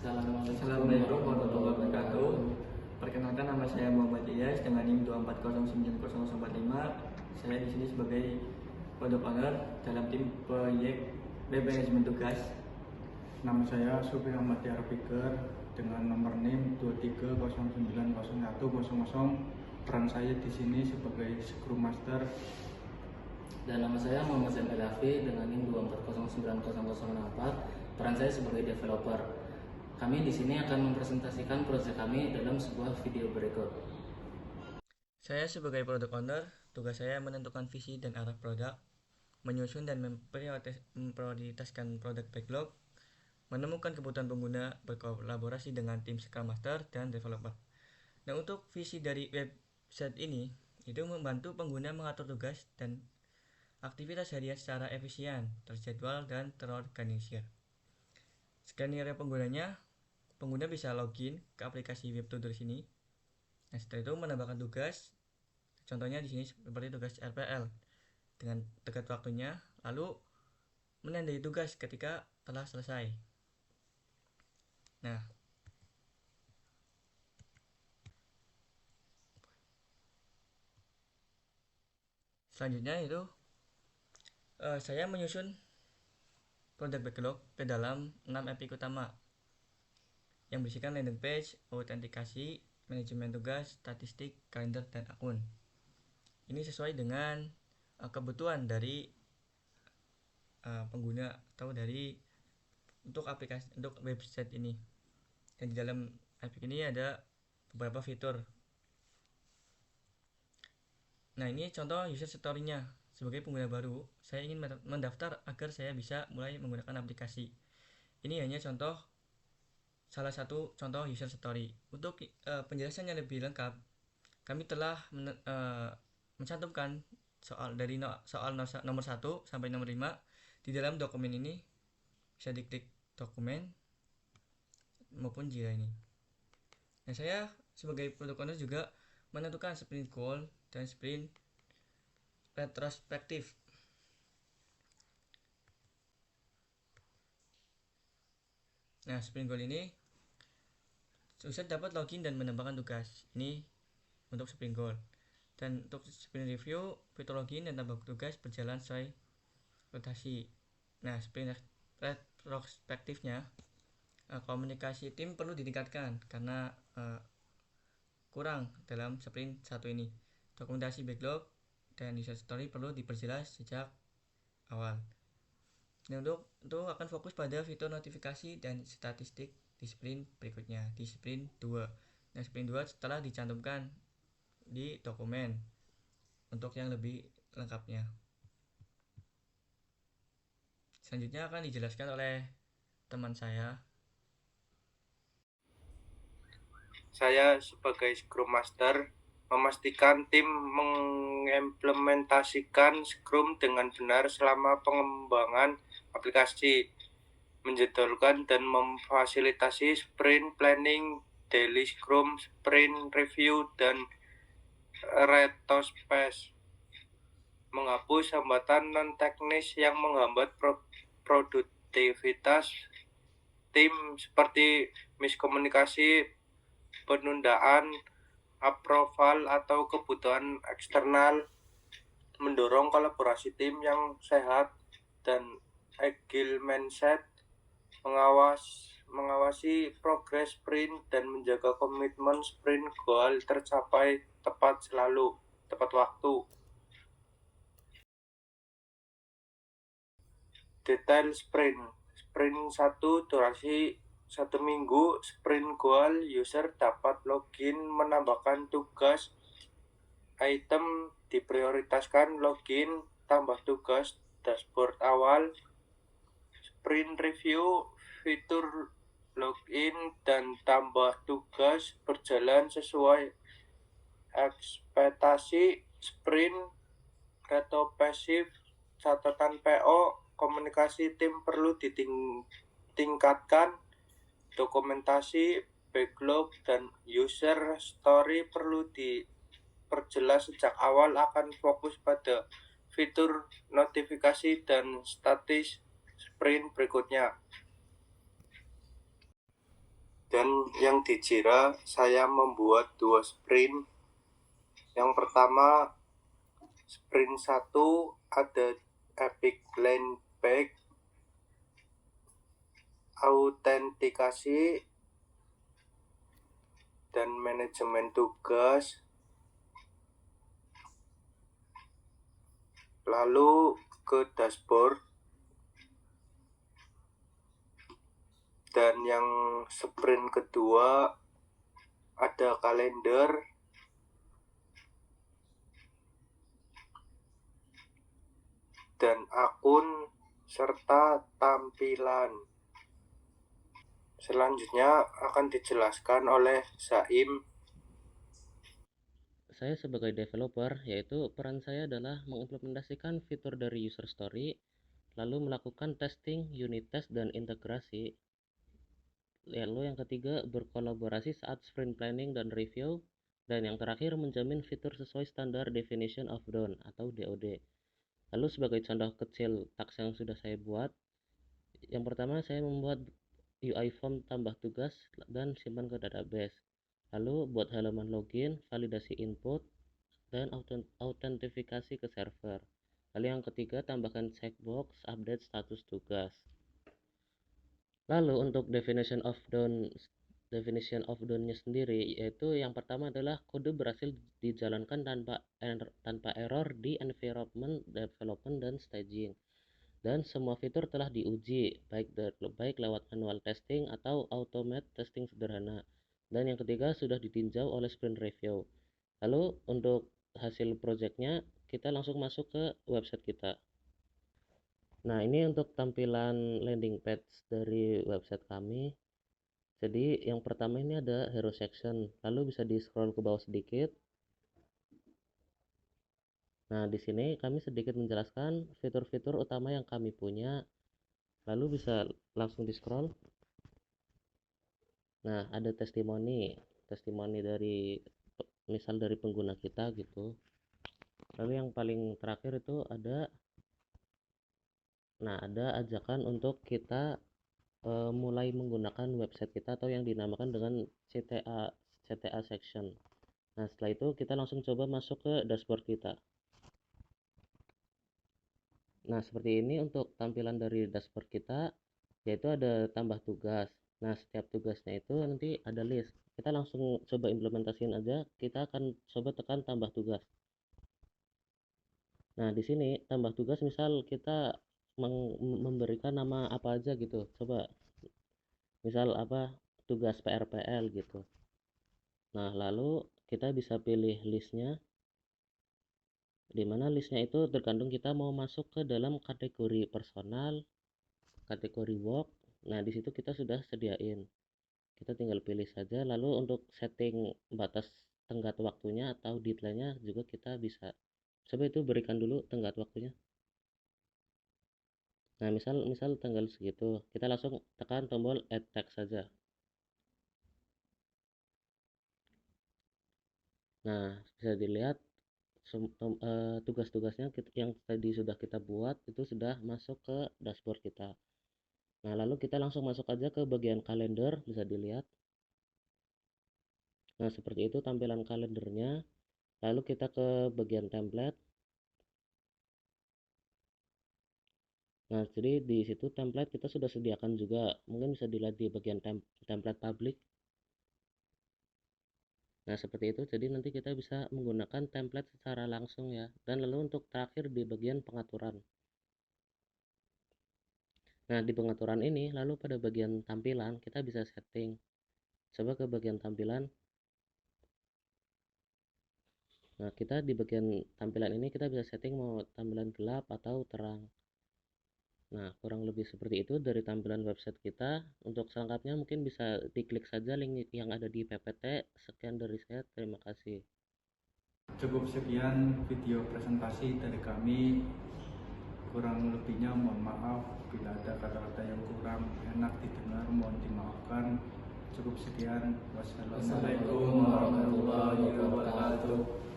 Assalamualaikum warahmatullahi wabarakatuh. Perkenalkan, nama saya Muhammad Ilyas dengan NIM 2409045. Saya di sini sebagai product owner dalam tim proyek web management tugas. Nama saya Supri Ahmad Tiara Fikir dengan nomor NIM 230901000. Peran saya di sini sebagai Scrum Master. Dan nama saya Muhammad Zain Elafi dengan NIM 2409004. Peran saya sebagai developer. Kami di sini akan mempresentasikan proyek kami dalam sebuah video berikut. Saya sebagai product owner, tugas saya menentukan visi dan arah produk, menyusun dan memprioritaskan produk backlog, menemukan kebutuhan pengguna, berkolaborasi dengan tim Scrum Master dan developer. Nah, untuk visi dari website ini itu membantu pengguna mengatur tugas dan aktivitas harian secara efisien, terjadwal dan terorganisir. Skenario penggunanya, pengguna bisa login ke aplikasi web-to-do di sini. Nah, setelah itu menambahkan tugas. Contohnya di sini seperti tugas RPL dengan tenggat waktunya, lalu menandai tugas ketika telah selesai. Nah, selanjutnya itu saya menyusun produk backlog ke dalam 6 epic utama yang berisikan landing page, autentikasi, manajemen tugas, statistik, kalender, dan akun. Ini sesuai dengan kebutuhan dari pengguna atau dari untuk aplikasi untuk website ini. Dan di dalam epic ini ada beberapa fitur. Nah, ini contoh user story-nya. Sebagai pengguna baru, saya ingin mendaftar agar saya bisa mulai menggunakan aplikasi. Ini hanya salah satu contoh user story. Untuk penjelasan yang lebih lengkap, kami telah mencantumkan soal nomor 1 sampai nomor 5 di dalam dokumen ini. Bisa diklik dokumen maupun Jira ini. Nah, saya sebagai product owner juga menentukan sprint goal dan sprint retrospektif. Nah, sprint goal ini user dapat login dan menambahkan tugas. Ini untuk sprint goal. Dan untuk sprint review, fitur login dan tambah tugas berjalan sesuai rotasi. Nah, sprint retrospektifnya, komunikasi tim perlu ditingkatkan karena kurang dalam sprint 1 ini. Dokumentasi backlog dan user story perlu diperjelas sejak awal. Nah, untuk akan fokus pada fitur notifikasi dan statistik di sprint berikutnya, di sprint 2. Nah, sprint 2 setelah dicantumkan di dokumen untuk yang lebih lengkapnya. Selanjutnya akan dijelaskan oleh teman saya. Saya sebagai Scrum Master memastikan tim mengimplementasikan Scrum dengan benar selama pengembangan aplikasi, menjadwalkan dan memfasilitasi sprint planning, daily Scrum, sprint review, dan retrospect, menghapus hambatan non-teknis yang menghambat produktivitas tim seperti miskomunikasi, penundaan approval atau kebutuhan eksternal, mendorong kolaborasi tim yang sehat dan agile mindset, mengawasi progres sprint dan menjaga komitmen sprint goal tercapai tepat waktu. Detail sprint 1 durasi 1 minggu, sprint goal user dapat login, menambahkan tugas, item diprioritaskan, login, tambah tugas, dashboard awal, sprint review, fitur login dan tambah tugas berjalan sesuai ekspektasi, sprint retrospektif, catatan PO, komunikasi tim perlu ditingkatkan, dokumentasi, backlog, dan user story perlu diperjelas sejak awal, akan fokus pada fitur notifikasi dan status sprint berikutnya. Dan yang di Jira saya membuat 2 sprint. Yang pertama, sprint 1 ada Epic Land Back, autentikasi, dan manajemen tugas. Lalu ke dashboard. Dan yang sprint kedua ada kalender, dan akun, serta tampilan. Selanjutnya akan dijelaskan oleh Zaim. Saya sebagai developer, yaitu peran saya adalah mengimplementasikan fitur dari user story, lalu melakukan testing, unit test, dan integrasi. Lalu yang ketiga, berkolaborasi saat sprint planning dan review. Dan yang terakhir, menjamin fitur sesuai standar Definition of Done atau DOD. Lalu sebagai contoh kecil task yang sudah saya buat, yang pertama saya membuat UI form tambah tugas dan simpan ke database. Lalu buat halaman login, validasi input, dan autentifikasi ke server. Lalu yang ketiga, tambahkan checkbox update status tugas. Lalu untuk definition of done-nya sendiri, yaitu yang pertama adalah kode berhasil dijalankan tanpa error di environment development dan staging, dan semua fitur telah diuji baik lewat manual testing atau automate testing sederhana. Dan yang ketiga, sudah ditinjau oleh sprint review. Lalu untuk hasil projectnya, kita langsung masuk ke website kita. Nah, ini untuk tampilan landing page dari website kami. Jadi yang pertama ini ada hero section, lalu bisa di scroll ke bawah sedikit. Nah, di sini kami sedikit menjelaskan fitur-fitur utama yang kami punya, lalu bisa langsung di scroll. Nah, ada testimoni dari misal dari pengguna kita gitu. Lalu yang paling terakhir itu ada ajakan untuk kita mulai menggunakan website kita atau yang dinamakan dengan CTA section. Nah, setelah itu kita langsung coba masuk ke dashboard kita. Nah, seperti ini untuk tampilan dari dashboard kita, yaitu ada tambah tugas. Nah, setiap tugasnya itu nanti ada list. Kita langsung coba implementasiin aja. Kita akan coba tekan tambah tugas. Nah, di sini tambah tugas, misal kita memberikan nama apa aja gitu. Coba misal apa, tugas PRPL gitu. Nah, lalu kita bisa pilih listnya, dimana listnya itu tergantung kita mau masuk ke dalam kategori personal, kategori work. Nah, di situ kita sudah sediain, kita tinggal pilih saja. Lalu untuk setting batas tenggat waktunya atau deadline-nya juga kita bisa coba itu berikan dulu tenggat waktunya. Nah, misal tanggal segitu, kita langsung tekan tombol add text saja. Nah, bisa dilihat tugas-tugasnya yang tadi sudah kita buat itu sudah masuk ke dashboard kita. Nah, lalu kita langsung masuk aja ke bagian kalender, bisa dilihat. Nah, seperti itu tampilan kalendernya. Lalu kita ke bagian template. Nah, jadi di situ template kita sudah sediakan juga. Mungkin bisa dilihat di bagian template public. Nah, seperti itu. Jadi nanti kita bisa menggunakan template secara langsung ya. Dan lalu untuk terakhir di bagian pengaturan. Nah, di pengaturan ini lalu pada bagian tampilan kita bisa setting. Coba ke bagian tampilan. Nah, kita di bagian tampilan ini kita bisa setting mau tampilan gelap atau terang. Nah, kurang lebih seperti itu dari tampilan website kita. Untuk selengkapnya mungkin bisa diklik saja link yang ada di PPT. Sekian dari saya, terima kasih. Cukup sekian video presentasi dari kami. Kurang lebihnya mohon maaf, bila ada kata-kata yang kurang enak didengar mohon dimaafkan. Cukup sekian. Wassalamualaikum warahmatullahi wabarakatuh.